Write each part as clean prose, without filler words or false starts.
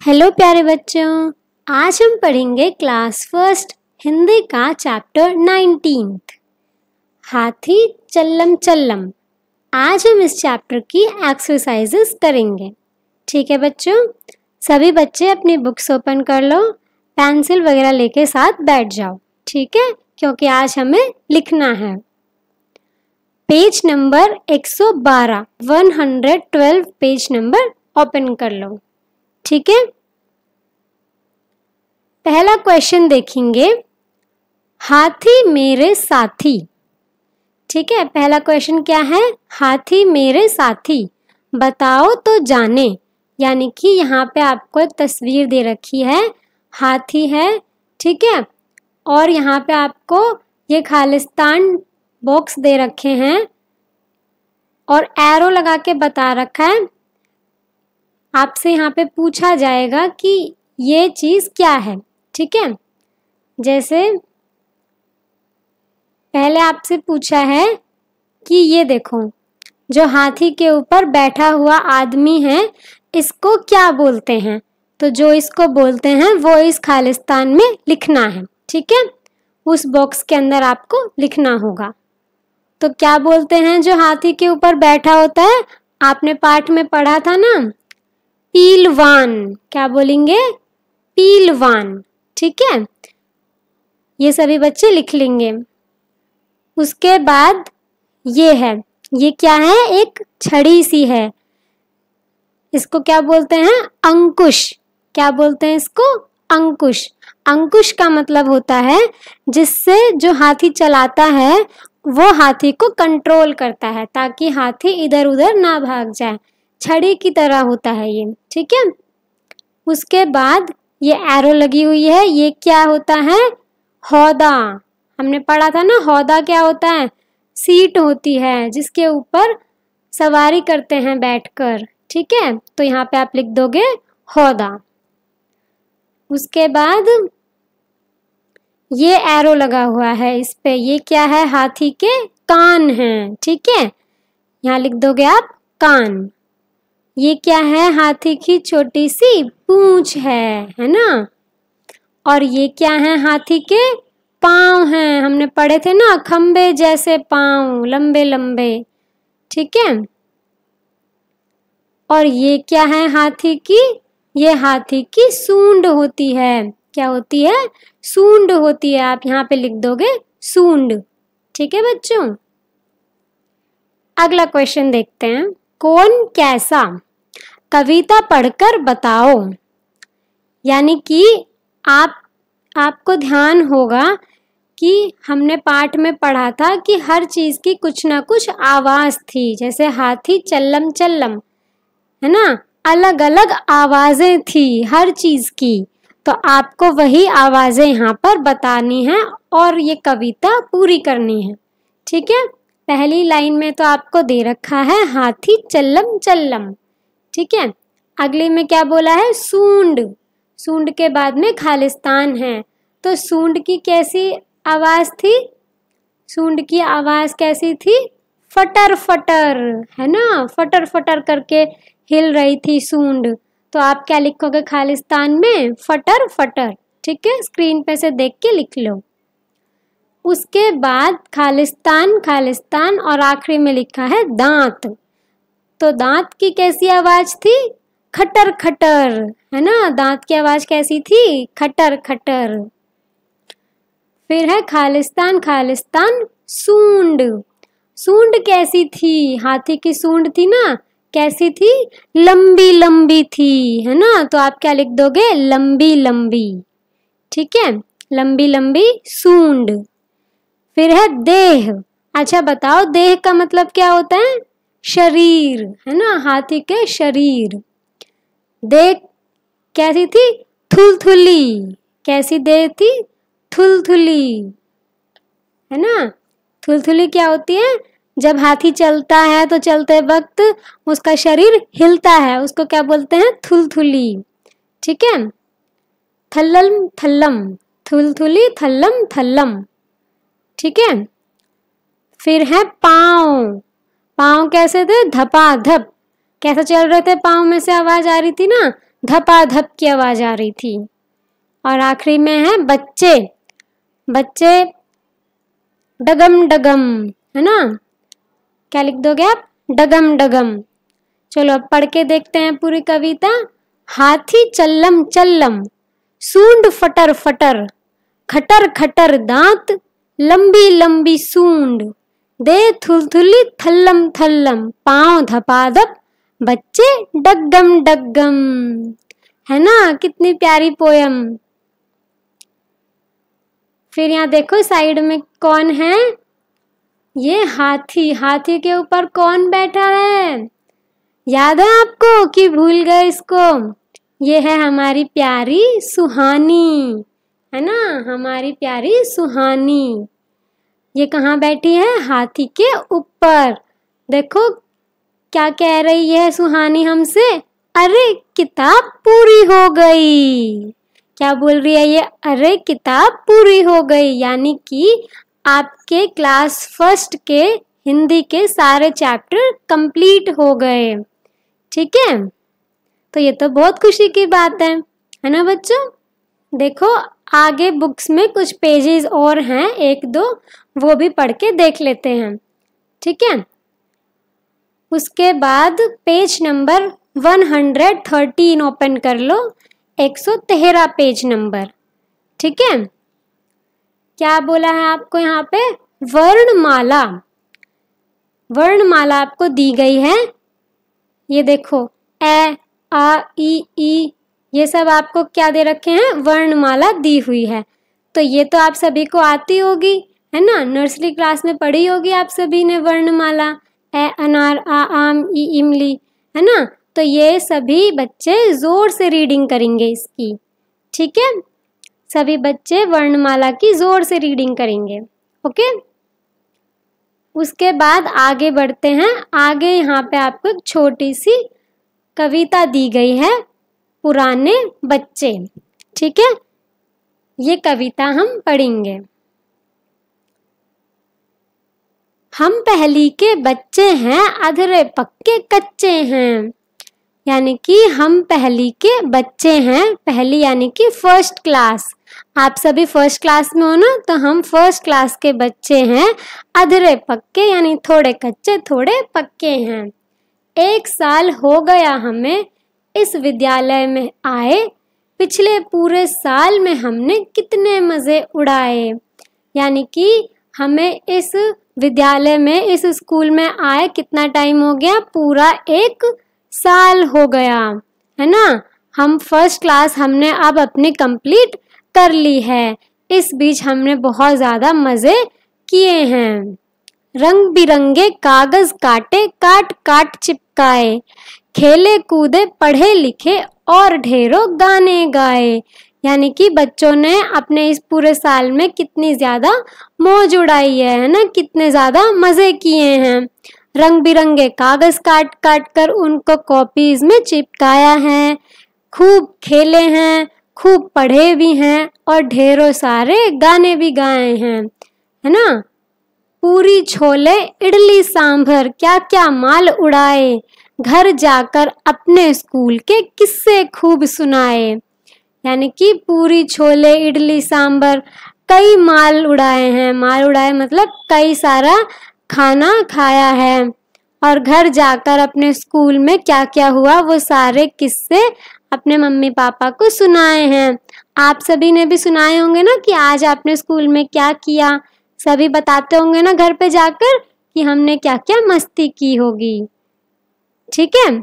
Hello प्यारे बच्चों, आज हम पढ़ेंगे क्लास फर्स्ट हिंदी का चैप्टर 19 हाथी चल्लम चल्लम। आज हम इस चैप्टर की एक्सरसाइजेस करेंगे। ठीक है बच्चों, सभी बच्चे अपनी बुक्स ओपन कर लो, पेंसिल वगैरह लेके साथ बैठ जाओ। ठीक है, क्योंकि आज हमें लिखना है। Page number 112 112 page number open कर लो। ठीक है, पहला क्वेश्चन देखेंगे, हाथी मेरे साथी। ठीक है, पहला क्वेश्चन क्या है? हाथी मेरे साथी, बताओ तो जाने। यानी कि यहाँ पे आपको एक तस्वीर दे रखी है, हाथी है। ठीक है, और यहाँ पे आपको ये खालिस्तान बॉक्स दे रखे हैं और एरो लगा के बता रखा है। आपसे यहाँ पे पूछा जाएगा कि ये चीज क्या है। ठीक है, जैसे पहले आपसे पूछा है कि ये देखो, जो हाथी के ऊपर बैठा हुआ आदमी है, इसको क्या बोलते हैं? तो जो इसको बोलते हैं वो इस खालिस्तान में लिखना है। ठीक है, उस बॉक्स के अंदर आपको लिखना होगा। तो क्या बोलते हैं जो हाथी के ऊपर बैठा होता है? आपने पाठ में पढ़ा था ना, पीलवान। क्या बोलेंगे? पीलवान। ठीक है, ये सभी बच्चे लिख लेंगे। उसके बाद ये है, ये क्या है? एक छड़ी सी है, इसको क्या बोलते हैं? अंकुश। क्या बोलते हैं इसको? अंकुश। अंकुश का मतलब होता है जिससे जो हाथी चलाता है वो हाथी को कंट्रोल करता है, ताकि हाथी इधर उधर ना भाग जाए। छड़ी की तरह होता है ये। ठीक है, उसके बाद ये एरो लगी हुई है, ये क्या होता है? हौदा। हमने पढ़ा था ना, हौदा क्या होता है? सीट होती है जिसके ऊपर सवारी करते हैं बैठकर। ठीक है, तो यहाँ पे आप लिख दोगे हौदा। उसके बाद ये एरो लगा हुआ है इस पे, ये क्या है? हाथी के कान हैं। ठीक है, यहाँ लिख दोगे आप कान। ये क्या है? हाथी की छोटी सी पूंछ है ना। और ये क्या है? हाथी के पांव हैं। हमने पढ़े थे ना, खंबे जैसे पांव, लंबे लंबे। ठीक है, और ये क्या है हाथी की? ये हाथी की सूंड होती है। क्या होती है? सूंड होती है। आप यहाँ पे लिख दोगे सूंड। ठीक है बच्चों, अगला क्वेश्चन देखते हैं। कौन कैसा, कविता पढ़कर बताओ। यानी कि आपको ध्यान होगा कि हमने पाठ में पढ़ा था कि हर चीज की कुछ ना कुछ आवाज थी। जैसे हाथी चल्लम चल्लम, है ना, अलग अलग आवाजें थी हर चीज की। तो आपको वही आवाजें यहाँ पर बतानी है और ये कविता पूरी करनी है। ठीक है, पहली लाइन में तो आपको दे रखा है हाथी चल्लम चल्लम। ठीक है, अगले में क्या बोला है? सूंड। सूंड के बाद में खालिस्तान है। तो सूंड की कैसी आवाज थी? सूंड की आवाज कैसी थी? फटर फटर, है ना, फटर फटर करके हिल रही थी सूंड। तो आप क्या लिखोगे खालिस्तान में? फटर फटर। ठीक है, स्क्रीन पे से देख के लिख लो। उसके बाद खालिस्तान खालिस्तान और आखिरी में लिखा है दांत। तो दांत की कैसी आवाज थी? खटर खटर, है ना। दांत की आवाज कैसी थी? खटर खटर। फिर है खालिस्तान खालिस्तान सूंड। सूंड कैसी थी? हाथी की सूंड थी ना, कैसी थी? लंबी लंबी थी, है ना। तो आप क्या लिख दोगे? लंबी लंबी। ठीक है, लंबी लंबी सूंड। फिर है देह। अच्छा बताओ, देह का मतलब क्या होता है? शरीर, है ना, हाथी के शरीर। देह कैसी थी? थुलथुली। कैसी देह थी? थुलथुली, है ना। थुलथुली क्या होती है? जब हाथी चलता है तो चलते वक्त उसका शरीर हिलता है, उसको क्या बोलते हैं? थुलथुली। ठीक है, थल्लम थल्लम, थुलथुली थल्लम थल्लम। ठीक है, फिर है पाँव। पाँव कैसे थे? धपा धप। कैसे चल रहे थे? पाँव में से आवाज आ रही थी ना, धपाधप की आवाज आ रही थी। और आखिरी में है बच्चे, बच्चे डगम डगम, है ना, क्या लिख दोगे आप, डगम डगम। चलो अब पढ़ के देखते हैं पूरी कविता। हाथी चल्लम चल्लम, सूंड फटर फटर, खटर खटर दांत, लंबी लंबी सूंड, दे थुलथुली थल्लम थल्लम, पांव धपाधप, बच्चे डगम डगम। है ना, कितनी प्यारी पोयम। फिर यहाँ देखो साइड में कौन है, ये हाथी। हाथी के ऊपर कौन बैठा है, याद है आपको कि भूल गए इसको? ये है हमारी प्यारी सुहानी, है ना, हमारी प्यारी सुहानी। ये कहाँ बैठी है, हाथी के ऊपर। देखो क्या कह रही है सुहानी हमसे, अरे किताब पूरी हो गई। क्या बोल रही है ये, अरे किताब पूरी हो गई, यानी कि आपके क्लास फर्स्ट के हिंदी के सारे चैप्टर कंप्लीट हो गए। ठीक है, तो ये तो बहुत खुशी की बात है ना बच्चों। देखो आगे बुक्स में कुछ पेजेस और हैं, एक दो, वो भी पढ़ के देख लेते हैं। ठीक है, उसके बाद पेज नंबर 113 ओपन कर लो, 113 पेज नंबर। ठीक है, क्या बोला है आपको यहाँ पे, वर्णमाला। वर्णमाला आपको दी गई है, ये देखो ए आ ई ये सब आपको क्या दे रखे हैं, वर्णमाला दी हुई है। तो ये तो आप सभी को आती होगी, है ना, नर्सरी क्लास में पढ़ी होगी आप सभी ने वर्णमाला, ए अनार आ आम ई इमली, है ना। तो ये सभी बच्चे जोर से रीडिंग करेंगे इसकी। ठीक है, सभी बच्चे वर्णमाला की जोर से रीडिंग करेंगे। ओके, उसके बाद आगे बढ़ते हैं। आगे यहाँ पे आपको एक छोटी सी कविता दी गई है, पुराने बच्चे। ठीक है, ये कविता हम पढ़ेंगे। हम पहली के बच्चे हैं, अधरे पक्के कच्चे हैं। यानी कि हम पहली के बच्चे हैं, पहली यानी कि फर्स्ट क्लास। आप सभी फर्स्ट क्लास में हो ना, तो हम फर्स्ट क्लास के बच्चे हैं, अधरे पक्के यानी थोड़े कच्चे थोड़े पक्के हैं। 1 साल हो गया हमें इस विद्यालय में आए, पिछले पूरे साल में हमने कितने मज़े उड़ाए। यानी कि हमें इस विद्यालय में, इस स्कूल में आए कितना टाइम हो गया, पूरा 1 साल हो गया, है ना। हम फर्स्ट क्लास हमने अब अपनी कंप्लीट कर ली है। इस बीच हमने बहुत ज़्यादा मज़े किए हैं। रंग बिरंगे कागज़ काटे, काट काट चिपकाए, खेले कूदे पढ़े लिखे और ढेरों गाने गाए। यानी कि बच्चों ने अपने इस पूरे साल में कितनी ज़्यादा मौज उड़ाई है ना, कितने ज़्यादा मज़े किए हैं। रंग बिरंगे कागज़ काट काट कर उनको कॉपीज़ में चिपकाया है, खूब खेले हैं, खूब पढ़े भी हैं और ढेरों सारे गाने भी गाए हैं, है ना। पूरी छोले इडली सांभर क्या क्या माल उड़ाए, घर जाकर अपने स्कूल के किस्से खूब सुनाए। यानी कि पूरी छोले इडली सांभर कई माल उड़ाए हैं, माल उड़ाए मतलब कई सारा खाना खाया है, और घर जाकर अपने स्कूल में क्या क्या हुआ वो सारे किस्से अपने मम्मी पापा को सुनाए हैं। आप सभी ने भी सुनाए होंगे ना कि आज आपने स्कूल में क्या किया, सभी बताते होंगे ना घर पे जाकर कि हमने क्या क्या मस्ती की होगी। ठीक है,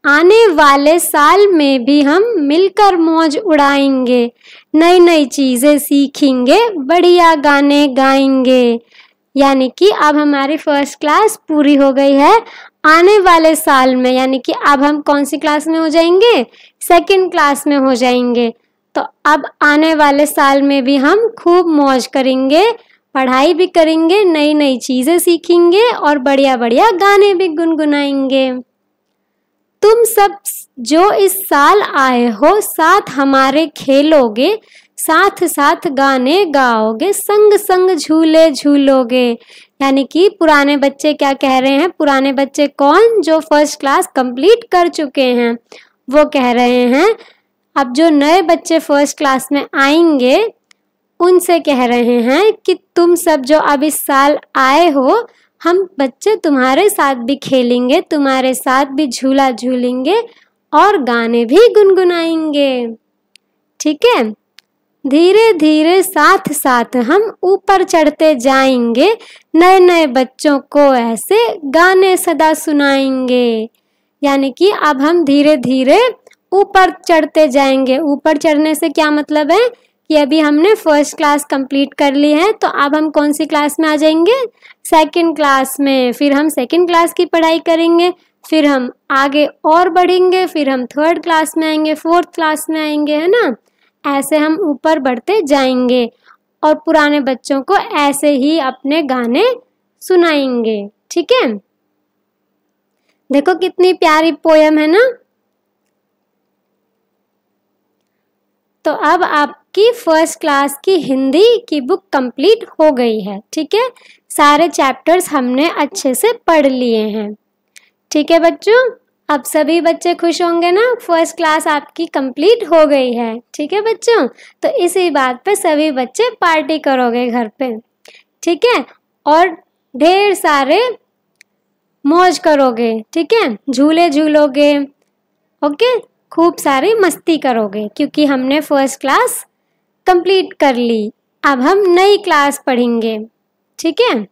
आने वाले साल में भी हम मिलकर मौज उड़ाएंगे, नई नई चीज़ें सीखेंगे, बढ़िया गाने गाएंगे। यानी कि अब हमारी फर्स्ट क्लास पूरी हो गई है। आने वाले साल में यानी कि अब हम कौन सी क्लास में हो जाएंगे, 2nd क्लास में हो जाएंगे। तो अब आने वाले साल में भी हम खूब मौज करेंगे, पढ़ाई भी करेंगे, नई नई चीज़ें सीखेंगे और बढ़िया बढ़िया गाने भी गुनगुनाएंगे। तुम सब जो इस साल आए हो, साथ हमारे खेलोगे, साथ साथ गाने गाओगे, संग संग झूले झूलोगे। यानी कि पुराने बच्चे क्या कह रहे हैं, पुराने बच्चे कौन, जो फर्स्ट क्लास कंप्लीट कर चुके हैं, वो कह रहे हैं, अब जो नए बच्चे फर्स्ट क्लास में आएंगे उनसे कह रहे हैं कि तुम सब जो अब इस साल आए हो, हम बच्चे तुम्हारे साथ भी खेलेंगे, तुम्हारे साथ भी झूला झूलेंगे और गाने भी गुनगुनाएंगे। ठीक है, धीरे धीरे साथ साथ हम ऊपर चढ़ते जाएंगे, नए नए बच्चों को ऐसे गाने सदा सुनाएंगे। यानी कि अब हम धीरे धीरे ऊपर चढ़ते जाएंगे। ऊपर चढ़ने से क्या मतलब है कि अभी हमने फर्स्ट क्लास कंप्लीट कर ली है, तो अब हम कौन सी क्लास में आ जाएंगे? सेकंड क्लास में। फिर हम सेकंड क्लास की पढ़ाई करेंगे, फिर हम आगे और बढ़ेंगे, फिर हम थर्ड क्लास में आएंगे, फोर्थ क्लास में आएंगे, है ना। ऐसे हम ऊपर बढ़ते जाएंगे और पुराने बच्चों को ऐसे ही अपने गाने सुनाएंगे। ठीक है, देखो कितनी प्यारी पोयम है ना। तो अब आपकी फर्स्ट क्लास की हिंदी की बुक कंप्लीट हो गई है। ठीक है, सारे चैप्टर्स हमने अच्छे से पढ़ लिए हैं। ठीक है बच्चों, अब सभी बच्चे खुश होंगे ना, फर्स्ट क्लास आपकी कंप्लीट हो गई है। ठीक है बच्चों, तो इसी बात पे सभी बच्चे पार्टी करोगे घर पे। ठीक है, और ढेर सारे मौज करोगे। ठीक है, झूले झूलोगे, ओके, खूब सारी मस्ती करोगे, क्योंकि हमने फर्स्ट क्लास कंप्लीट कर ली। अब हम नई क्लास पढ़ेंगे। ठीक है।